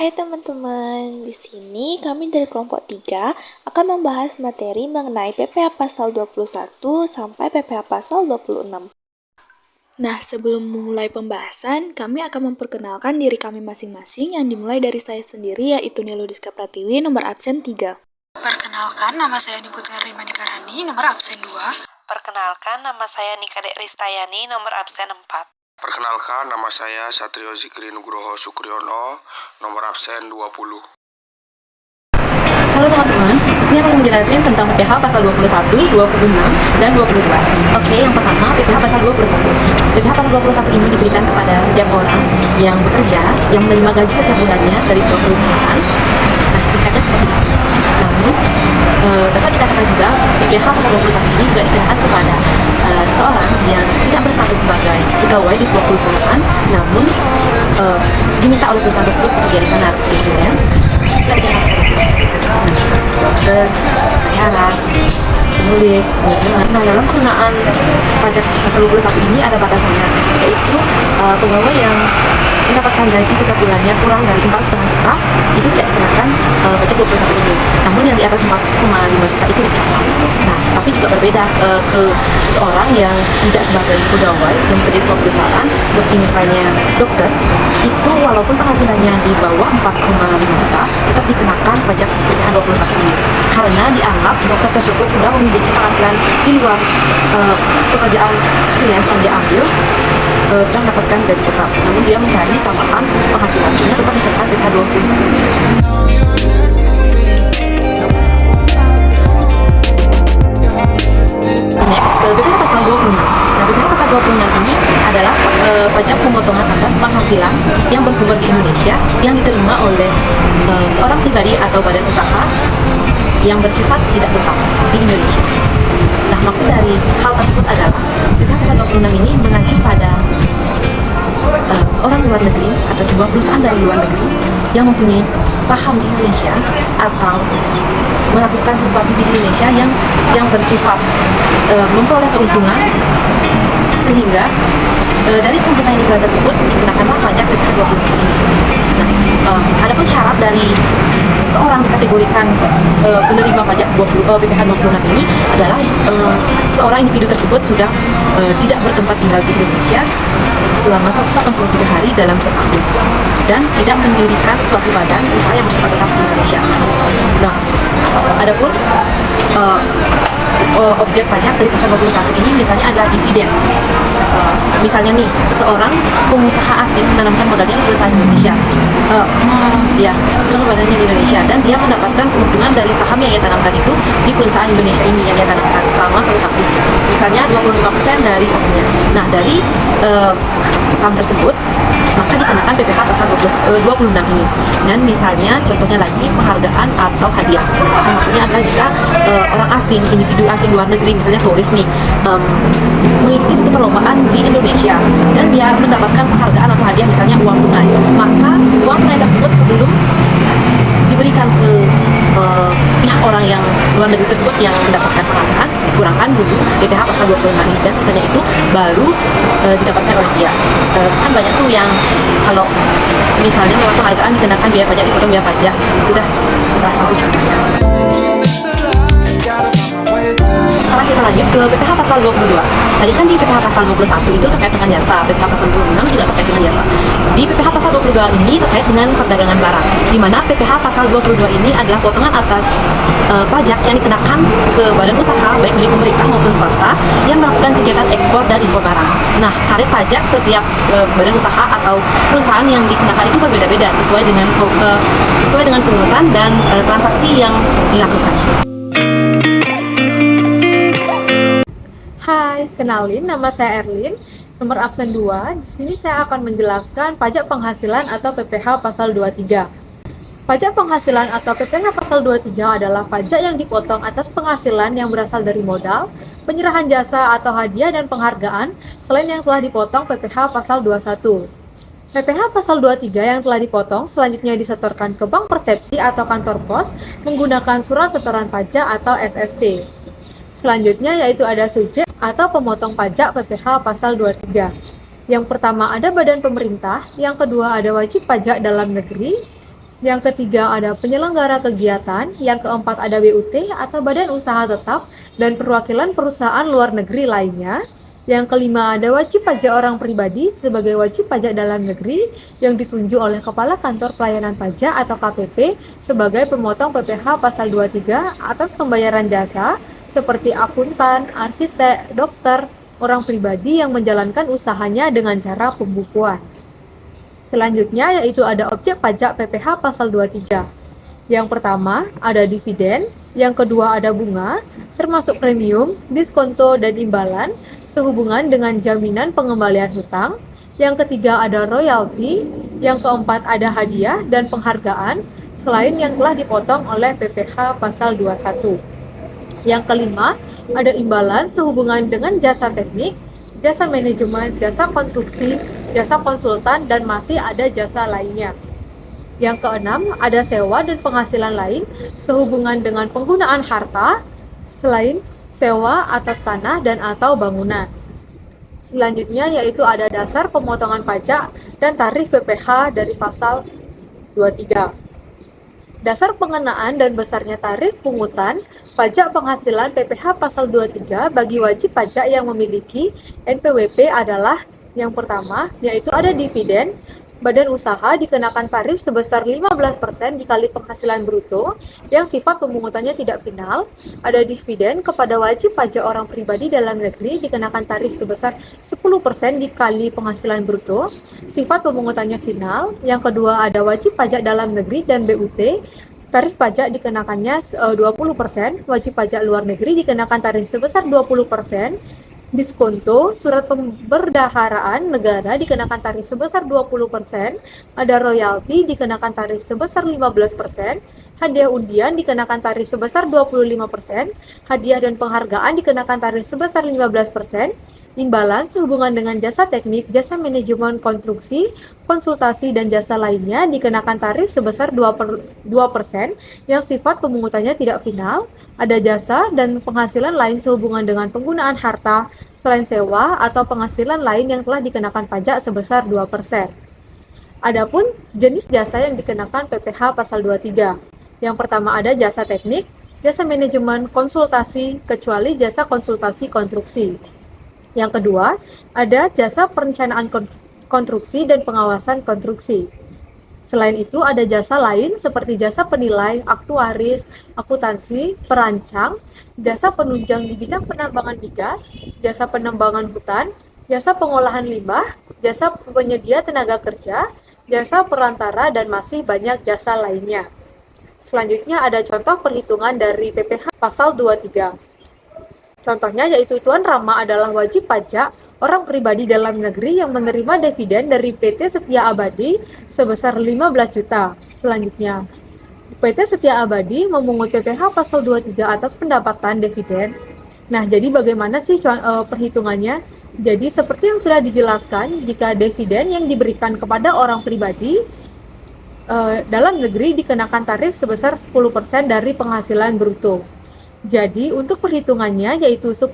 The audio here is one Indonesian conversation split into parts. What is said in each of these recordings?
Hai teman-teman, di sini kami dari kelompok 3 akan membahas materi mengenai PPh pasal 21 sampai PPh pasal 26. Nah, sebelum memulai pembahasan, kami akan memperkenalkan diri kami masing-masing yang dimulai dari saya sendiri yaitu Niludiska Pratiwi, nomor absen 3. Perkenalkan, nama saya Niputri Rimanikarani, nomor absen 2. Perkenalkan, nama saya Nikadek Ristayani, nomor absen 4. Perkenalkan, nama saya Satrio Zikri Nugroho Sukriyono, nomor absen 20. Halo teman-teman, di sini aku menjelaskan tentang PPh pasal 21, 26, dan 22. Oke, yang pertama PPh pasal 21. PPh pasal 21 ini diberikan kepada setiap orang yang bekerja, yang menerima gaji setiap bulannya dari sebuah perusahaan. Nah, singkatnya seperti itu. Namun, dapat dikatakan juga PPh pasal 21 ini juga dikenakan kepada seorang yang tidak berstatus sebagai pegawai di sebuah perusahaan, namun diminta oleh perusahaan tersebut bekerja di sana seperti freelance. Juga dikenakan pasal 21. Dokter, pengacara, penulis, penerjemah. Nah, dalam penggunaan pajak pasal 21 ini ada batasannya, yaitu pegawai yang mendapatkan gaji setiap bulannya kurang dari 4,5 juta itu tidak dikenakan pajak 21 ini. Namun yang di atas 4,5 juta itu dikenakan. Nah, tapi juga berbeda ke seseorang yang tidak sebagai pegawai yang bekerja di sebuah perusahaan, seperti misalnya dokter, itu walaupun penghasilannya di bawah 4,5 juta tetap dikenakan pajak PPh 21 ini. Karena dianggap dokter tersebut sudah memiliki penghasilan di luar pekerjaan freelance yang dia ambil, sudah mendapatkan gaji tetap. Namun dia mencari tambahan penghasilan, sehingga tetap dikenakan PPh 21. Next, PPh pasal 26. Nah, PPh pasal 26 ini adalah pajak pemotongan atas penghasilan yang bersumber di Indonesia yang diterima oleh seorang pribadi atau badan usaha yang bersifat tidak tetap di Indonesia. Nah, maksud dari hal tersebut adalah PPh pasal 26 ini mengacu pada orang luar negeri atau sebuah perusahaan dari luar negeri yang mempunyai saham di Indonesia atau melakukan sesuatu di Indonesia yang bersifat memperoleh keuntungan, sehingga dari keuntungan yang diperoleh tersebut dikenakanlah pajak PPh 21 ini. Nah, adapun syarat dari seseorang dikategorikan penerima pajak PPh 26 ini adalah seorang individu tersebut sudah tidak bertempat tinggal di Indonesia selama 183 hari dalam setahun dan tidak mendirikan suatu badan usaha yang bersifat tetap di Indonesia. Nah, adapun objek pajak dari pasal 21 ini misalnya adalah dividen. Misalnya nih, seorang pengusaha asing menanamkan modalnya di perusahaan Indonesia, modalnya di Indonesia, dan dia mendapatkan keuntungan dari saham yang ia tanamkan itu di perusahaan Indonesia ini yang ia tanamkan selama 1 tahun. Misalnya 25% dari sahamnya. Nah, dari saham tersebut maka dikenakan PPh pasal 26 ini. Dan misalnya contohnya lagi penghargaan atau hadiah. Nah, maksudnya adalah jika orang asing, individu asing luar negeri, misalnya turis nih, mengikuti suatu perlombaan di Indonesia dan dia mendapatkan penghargaan atau hadiah, misalnya uang tunai, maka uang tunai tersebut sebelum diberikan ke pihak orang yang luar negeri tersebut yang mendapatkan penghargaan dikurangkan dulu PPh pasal 26 ini, dan sisanya itu baru didapatkan oleh dia. Kan banyak tuh yang kalau misalnya lewat penghargaan dikenakan biaya pajak, dipotong biaya pajak, itu dah salah satu contohnya. Sekarang kita lanjut ke PPh pasal 22. Tadi kan di PPh pasal 21 itu terkait dengan jasa, PPh pasal 26 juga terkait dengan jasa. Di PPh pasal 22 ini terkait dengan perdagangan barang, di mana PPh pasal 22 ini adalah potongan atas pajak yang dikenakan ke badan usaha baik milik pemerintah maupun swasta yang melakukan kegiatan ekspor dan impor barang. Nah, tarif pajak setiap badan usaha atau perusahaan yang dikenakan itu berbeda-beda sesuai dengan pungutan dan transaksi yang dilakukan. Hai, kenalin, nama saya Erlin, nomor absen 2. Di sini saya akan menjelaskan pajak penghasilan atau PPh pasal 23. Pajak penghasilan atau PPh pasal 23 adalah pajak yang dipotong atas penghasilan yang berasal dari modal, penyerahan jasa atau hadiah dan penghargaan selain yang telah dipotong PPh pasal 21. PPh pasal 23 yang telah dipotong selanjutnya disetorkan ke bank persepsi atau kantor pos menggunakan surat setoran pajak atau SSP. Selanjutnya yaitu ada subjek atau pemotong pajak PPh pasal 23. Yang pertama ada badan pemerintah, yang kedua ada wajib pajak dalam negeri, Yang ketiga ada penyelenggara kegiatan, yang keempat ada BUT atau badan usaha tetap dan perwakilan perusahaan luar negeri lainnya. Yang kelima ada wajib pajak orang pribadi sebagai wajib pajak dalam negeri yang ditunjuk oleh Kepala Kantor Pelayanan Pajak atau KPP sebagai pemotong PPh pasal 23 atas pembayaran jasa seperti akuntan, arsitek, dokter, orang pribadi yang menjalankan usahanya dengan cara pembukuan. Selanjutnya yaitu ada objek pajak PPh pasal 23. Yang pertama ada dividen, yang kedua ada bunga, termasuk premium, diskonto, dan imbalan sehubungan dengan jaminan pengembalian hutang. Yang ketiga ada royalti, yang keempat ada hadiah dan penghargaan selain yang telah dipotong oleh PPh pasal 21. Yang kelima ada imbalan sehubungan dengan jasa teknik, jasa manajemen, jasa konstruksi, jasa konsultan, dan masih ada jasa lainnya. Yang keenam, ada sewa dan penghasilan lain sehubungan dengan penggunaan harta selain sewa atas tanah dan atau bangunan. Selanjutnya yaitu ada dasar pemotongan pajak dan tarif PPh dari pasal 23. Dasar pengenaan dan besarnya tarif pungutan pajak penghasilan PPh pasal 23 bagi wajib pajak yang memiliki NPWP adalah yang pertama, yaitu ada dividen. Badan usaha dikenakan tarif sebesar 15% dikali penghasilan bruto yang sifat pemungutannya tidak final. Ada dividen kepada wajib pajak orang pribadi dalam negeri dikenakan tarif sebesar 10% dikali penghasilan bruto, sifat pemungutannya final. Yang kedua ada wajib pajak dalam negeri dan BUT. Tarif pajak dikenakannya 20%, wajib pajak luar negeri dikenakan tarif sebesar 20%, diskonto, surat pemberdaharaan negara dikenakan tarif sebesar 20%, ada royalti dikenakan tarif sebesar 15%, hadiah undian dikenakan tarif sebesar 25%, hadiah dan penghargaan dikenakan tarif sebesar 15%, imbalan sehubungan dengan jasa teknik, jasa manajemen konstruksi, konsultasi, dan jasa lainnya dikenakan tarif sebesar 2% yang sifat pemungutannya tidak final. Ada jasa dan penghasilan lain sehubungan dengan penggunaan harta selain sewa atau penghasilan lain yang telah dikenakan pajak sebesar 2%. Adapun jenis jasa yang dikenakan PPh pasal 23. Yang pertama ada jasa teknik, jasa manajemen konsultasi kecuali jasa konsultasi konstruksi. Yang kedua, ada jasa perencanaan konstruksi dan pengawasan konstruksi. Selain itu, ada jasa lain seperti jasa penilai, aktuaris, akuntansi, perancang, jasa penunjang di bidang penambangan migas, jasa penambangan hutan, jasa pengolahan limbah, jasa penyedia tenaga kerja, jasa perantara, dan masih banyak jasa lainnya. Selanjutnya ada contoh perhitungan dari PPh pasal 23. Contohnya yaitu Tuan Rama adalah wajib pajak orang pribadi dalam negeri yang menerima dividen dari PT Setia Abadi sebesar 15 juta. Selanjutnya, PT Setia Abadi memungut PPh pasal 23 atas pendapatan dividen. Nah, jadi bagaimana sih perhitungannya? Jadi seperti yang sudah dijelaskan, jika dividen yang diberikan kepada orang pribadi dalam negeri dikenakan tarif sebesar 10% dari penghasilan bruto. Jadi untuk perhitungannya yaitu 10%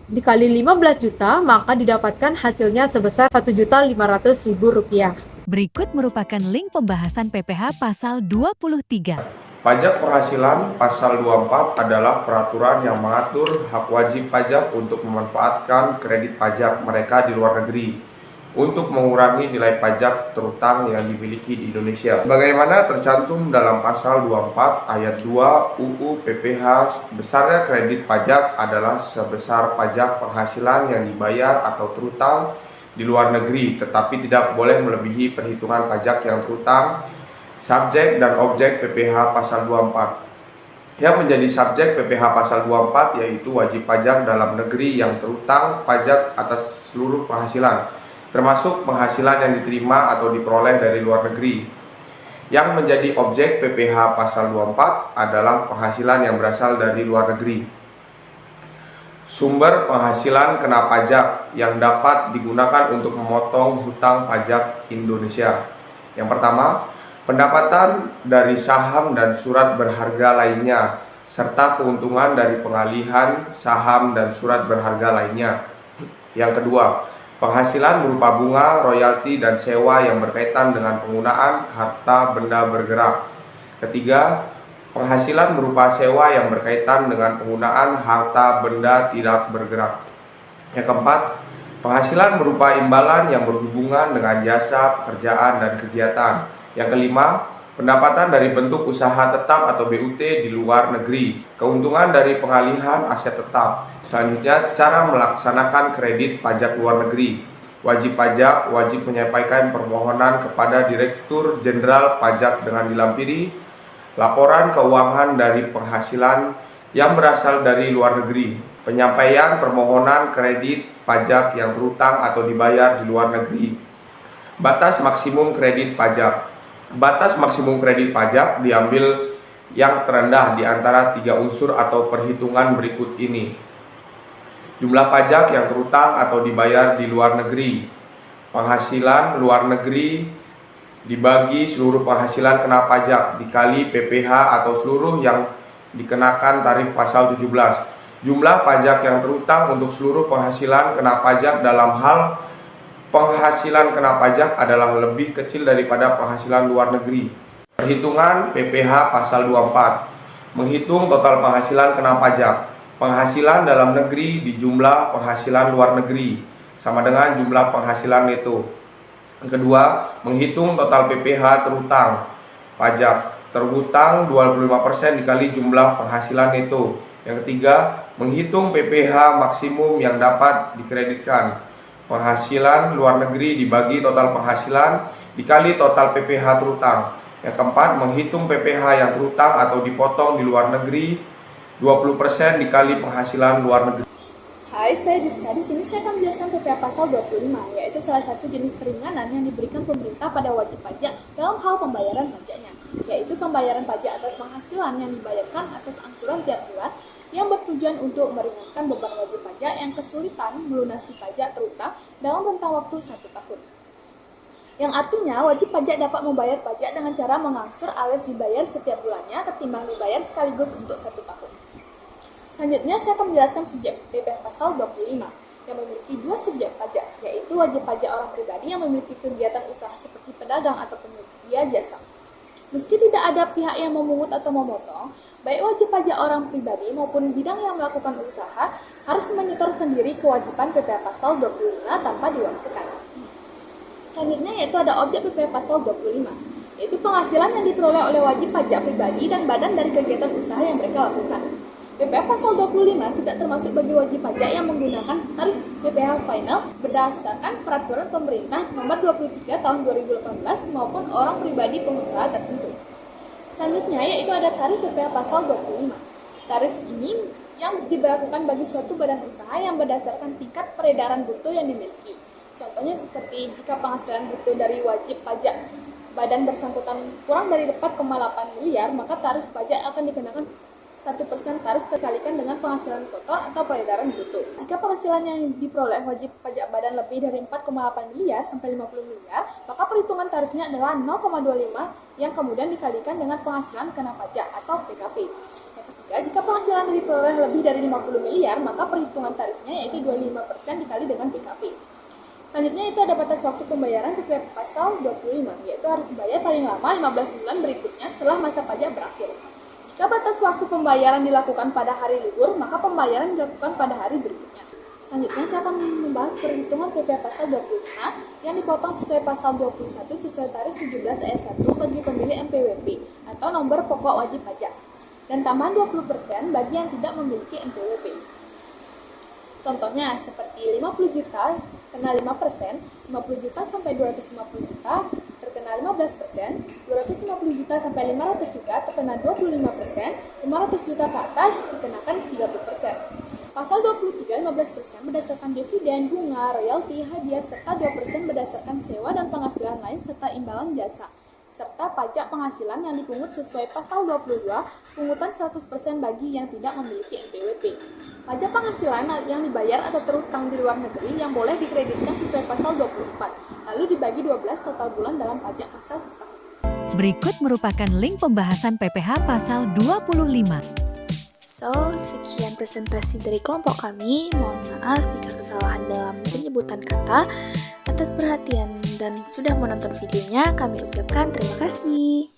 dikali 15 juta maka didapatkan hasilnya sebesar Rp1.500.000. Berikut merupakan link pembahasan PPh pasal 23. Pajak penghasilan pasal 24 adalah peraturan yang mengatur hak wajib pajak untuk memanfaatkan kredit pajak mereka di luar negeri untuk mengurangi nilai pajak terutang yang dimiliki di Indonesia. Bagaimana tercantum dalam pasal 24 ayat 2 UU PPh, besarnya kredit pajak adalah sebesar pajak penghasilan yang dibayar atau terutang di luar negeri, tetapi tidak boleh melebihi perhitungan pajak yang terutang. Subjek dan objek PPh pasal 24. Yang menjadi subjek PPh pasal 24 yaitu wajib pajak dalam negeri yang terutang pajak atas seluruh penghasilan, termasuk penghasilan yang diterima atau diperoleh dari luar negeri. Yang menjadi objek PPh pasal 24 adalah penghasilan yang berasal dari luar negeri. Sumber penghasilan kena pajak yang dapat digunakan untuk memotong hutang pajak Indonesia. Yang pertama, pendapatan dari saham dan surat berharga lainnya, serta keuntungan dari pengalihan saham dan surat berharga lainnya. Yang kedua, Penghasilan berupa bunga, royalti, dan sewa yang berkaitan dengan penggunaan harta benda bergerak. Ketiga, penghasilan berupa sewa yang berkaitan dengan penggunaan harta benda tidak bergerak. Yang keempat, penghasilan berupa imbalan yang berhubungan dengan jasa, pekerjaan, dan kegiatan. Yang kelima, pendapatan dari bentuk usaha tetap atau BUT di luar negeri. Keuntungan dari pengalihan aset tetap. Selanjutnya, cara melaksanakan kredit pajak luar negeri. Wajib pajak wajib menyampaikan permohonan kepada Direktur Jenderal Pajak dengan dilampiri laporan keuangan dari penghasilan yang berasal dari luar negeri. Penyampaian permohonan kredit pajak yang terutang atau dibayar di luar negeri. Batas maksimum kredit pajak. Batas maksimum kredit pajak diambil yang terendah di antara 3 unsur atau perhitungan berikut ini. Jumlah pajak yang terutang atau dibayar di luar negeri. Penghasilan luar negeri dibagi seluruh penghasilan kena pajak dikali PPh atau seluruh yang dikenakan tarif pasal 17. Jumlah pajak yang terutang untuk seluruh penghasilan kena pajak dalam hal penghasilan kena pajak adalah lebih kecil daripada penghasilan luar negeri. Perhitungan PPh pasal 24. Menghitung total penghasilan kena pajak. Penghasilan dalam negeri dijumlah penghasilan luar negeri sama dengan jumlah penghasilan neto. Yang kedua, menghitung total PPh terutang pajak. Terhutang 25% dikali jumlah penghasilan neto. Yang ketiga, menghitung PPh maksimum yang dapat dikreditkan. Penghasilan luar negeri dibagi total penghasilan dikali total PPh terutang. Yang keempat, menghitung PPh yang terutang atau dipotong di luar negeri 20% dikali penghasilan luar negeri. Hai, saya Diska. Di sini saya akan menjelaskan PPh pasal 25, yaitu salah satu jenis keringanan yang diberikan pemerintah pada wajib pajak dalam hal pembayaran pajaknya, yaitu pembayaran pajak atas penghasilan yang dibayarkan atas angsuran tiap bulan yang bertujuan untuk meringankan beban wajib pajak yang kesulitan melunasi pajak terutang dalam rentang waktu 1 tahun. Yang artinya wajib pajak dapat membayar pajak dengan cara mengangsur alias dibayar setiap bulannya ketimbang dibayar sekaligus untuk 1 tahun. Selanjutnya saya akan menjelaskan subjek PPh pasal 25 yang memiliki 2 subjek pajak, yaitu wajib pajak orang pribadi yang memiliki kegiatan usaha seperti pedagang atau penyedia jasa. Meski tidak ada pihak yang memungut atau memotong, baik wajib pajak orang pribadi maupun bidang yang melakukan usaha harus menyetor sendiri kewajiban PPh pasal 25 tanpa diwakilkan. Selanjutnya yaitu ada objek PPh pasal 25, yaitu penghasilan yang diperoleh oleh wajib pajak pribadi dan badan dari kegiatan usaha yang mereka lakukan. PPh pasal 25 tidak termasuk bagi wajib pajak yang menggunakan tarif PPh final berdasarkan peraturan pemerintah nomor 23 tahun 2018 maupun orang pribadi pengusaha tertentu. Selanjutnya yaitu ada tarif PPh pasal 25. Tarif ini yang diberlakukan bagi suatu badan usaha yang berdasarkan tingkat peredaran bruto yang dimiliki. Contohnya seperti jika penghasilan bruto dari wajib pajak badan bersangkutan kurang dari 4,8 miliar, maka tarif pajak akan dikenakan 1% tarif terkalikan dengan penghasilan kotor atau peredaran bruto. Jika penghasilan yang diperoleh wajib pajak badan lebih dari 4,8 miliar sampai 50 miliar, maka perhitungan tarifnya adalah 0,25 yang kemudian dikalikan dengan penghasilan kena pajak atau PKP. Yang ketiga, jika penghasilan diperoleh lebih dari 50 miliar, maka perhitungan tarifnya yaitu 25% dikali dengan PKP. Selanjutnya itu ada batas waktu pembayaran PPh pasal 25, yaitu harus dibayar paling lama 15 bulan berikutnya setelah masa pajak berakhir. Jika batas waktu pembayaran dilakukan pada hari libur, maka pembayaran dilakukan pada hari berikutnya. Selanjutnya saya akan membahas perhitungan PPh pasal 25 yang dipotong sesuai pasal 21 sesuai tarif 17 ayat 1 bagi pemilik NPWP atau nomor pokok wajib pajak, dan tambahan 20% bagi yang tidak memiliki NPWP. Contohnya seperti 50 juta kena 5%, 50 juta sampai 250 juta terkena 15%, 250 juta sampai 500 juta terkena 25%, 500 juta ke atas dikenakan 30%. Pasal 23, 15% berdasarkan dividen, bunga, royalti, hadiah, serta 2% berdasarkan sewa dan penghasilan lain serta imbalan jasa, serta pajak penghasilan yang dipungut sesuai pasal 22, pungutan 100% bagi yang tidak memiliki NPWP. Pajak penghasilan yang dibayar atau terutang di luar negeri yang boleh dikreditkan sesuai pasal 24, lalu dibagi 12 total bulan dalam pajak masa setahun. Berikut merupakan link pembahasan PPh pasal 25. So, sekian presentasi dari kelompok kami. Mohon maaf jika kesalahan dalam penyebutan kata. Atas perhatian dan sudah menonton videonya, kami ucapkan terima kasih.